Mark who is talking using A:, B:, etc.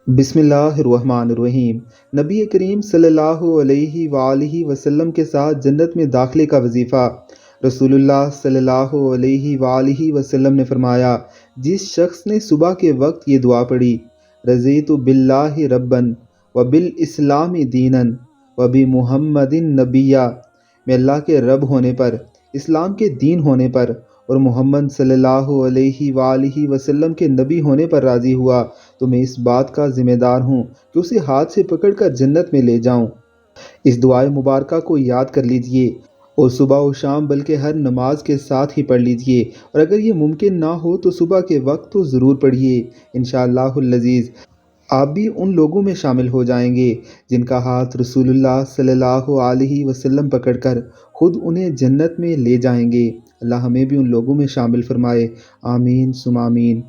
A: بسم اللہ الرحمن الرحیم۔ نبی کریم صلی اللہ علیہ وآلہ وسلم کے ساتھ جنت میں داخلے کا وظیفہ۔ رسول اللہ صلی اللہ علیہ وآلہ وسلم نے فرمایا، جس شخص نے صبح کے وقت یہ دعا پڑھی، رضیت باللہ ربًا وبالاسلام دینا وبمحمد نبیًّا، میں اللہ کے رب ہونے پر، اسلام کے دین ہونے پر اور محمد صلی اللہ علیہ وآلہ وسلم کے نبی ہونے پر راضی ہوا، تو میں اس بات کا ذمہ دار ہوں کہ اسے ہاتھ سے پکڑ کر جنت میں لے جاؤں۔ اس دعائے مبارکہ کو یاد کر لیجئے اور صبح و شام بلکہ ہر نماز کے ساتھ ہی پڑھ لیجئے، اور اگر یہ ممکن نہ ہو تو صبح کے وقت تو ضرور پڑھیے۔ انشاءاللہ العزیز آپ بھی ان لوگوں میں شامل ہو جائیں گے جن کا ہاتھ رسول اللہ صلی اللہ علیہ وسلم پکڑ کر خود انہیں جنت میں لے جائیں گے۔ اللہ ہمیں بھی ان لوگوں میں شامل فرمائے، آمین ثم آمین۔